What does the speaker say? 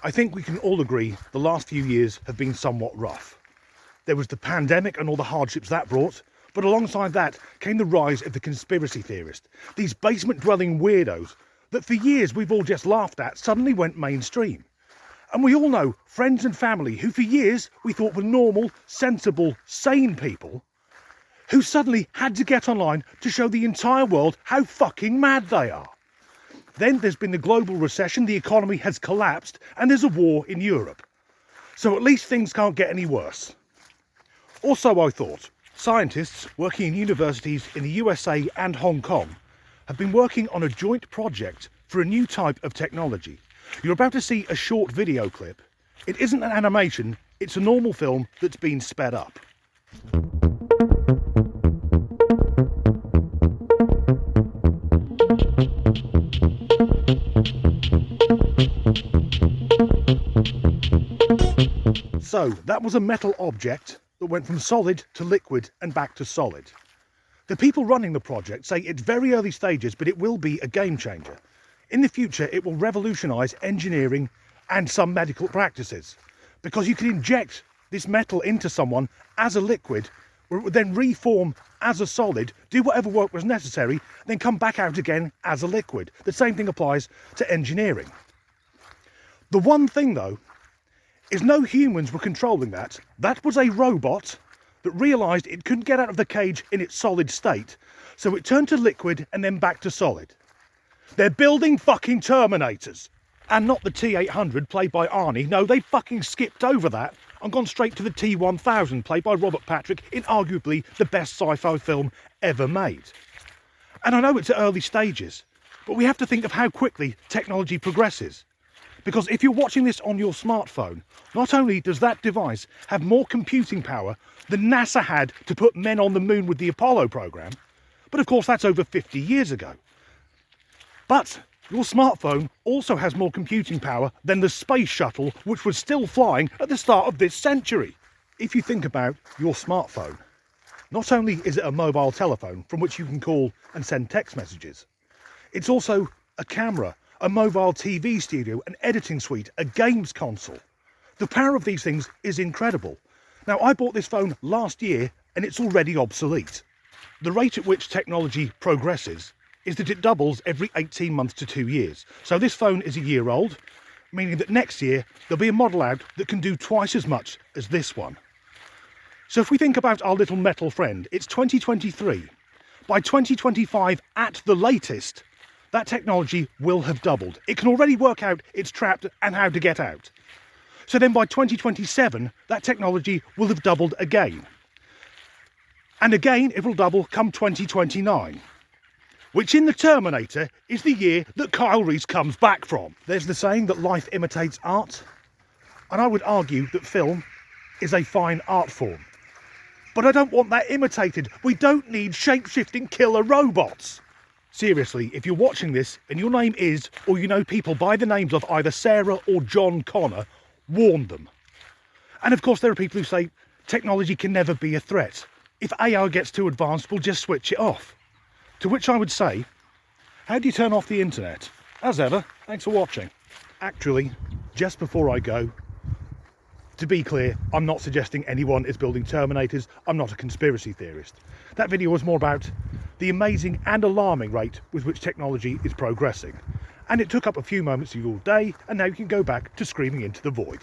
I think we can all agree the last few years have been somewhat rough. There was the pandemic and all the hardships that brought, but alongside that came the rise of the conspiracy theorist. These basement-dwelling weirdos that for years we've all just laughed at suddenly went mainstream. And we all know friends and family who for years we thought were normal, sensible, sane people, who suddenly had to get online to show the entire world how fucking mad they are. Then there's been the global recession, the economy has collapsed, and there's a war in Europe. So at least things can't get any worse. Also, I thought, scientists working in universities in the USA and Hong Kong have been working on a joint project for a new type of technology. You're about to see a short video clip. It isn't an animation, it's a normal film that's been sped up. So, that was a metal object that went from solid to liquid and back to solid. The people running the project say it's very early stages, but it will be a game changer. In the future, it will revolutionise engineering and some medical practices, because you can inject this metal into someone as a liquid, where it would then reform as a solid, do whatever work was necessary, then come back out again as a liquid. The same thing applies to engineering. The one thing, though, is no humans were controlling that. That was a robot that realised it couldn't get out of the cage in its solid state, so it turned to liquid and then back to solid. They're building fucking Terminators. And not the T-800 played by Arnie. No, they fucking skipped over that and gone straight to the T-1000 played by Robert Patrick in arguably the best sci-fi film ever made. And I know it's at early stages, but we have to think of how quickly technology progresses. Because if you're watching this on your smartphone, not only does that device have more computing power than NASA had to put men on the moon with the Apollo program, but of course that's over 50 years ago. But your smartphone also has more computing power than the space shuttle, which was still flying at the start of this century. If you think about your smartphone, not only is it a mobile telephone from which you can call and send text messages, it's also a camera, a mobile TV studio, an editing suite, a games console. The power of these things is incredible. Now, I bought this phone last year and it's already obsolete. The rate at which technology progresses is that it doubles every 18 months to 2 years. So this phone is a year old, meaning that next year there'll be a model out that can do twice as much as this one. So if we think about our little metal friend, it's 2023. By 2025 at the latest, that technology will have doubled. It can already work out it's trapped and how to get out. So then by 2027, that technology will have doubled again. And again, it will double come 2029. Which in the Terminator is the year that Kyle Reese comes back from. There's the saying that life imitates art, and I would argue that film is a fine art form. But I don't want that imitated. We don't need shape-shifting killer robots. Seriously, if you're watching this and your name is, or you know people by the names of either Sarah or John Connor, warn them. And of course there are people who say technology can never be a threat. If AI gets too advanced, we'll just switch it off. To which I would say, how do you turn off the internet? As ever, thanks for watching. Actually, just before I go, to be clear, I'm not suggesting anyone is building Terminators. I'm not a conspiracy theorist. That video was more about the amazing and alarming rate with which technology is progressing. And it took up a few moments of your day, and now you can go back to screaming into the void.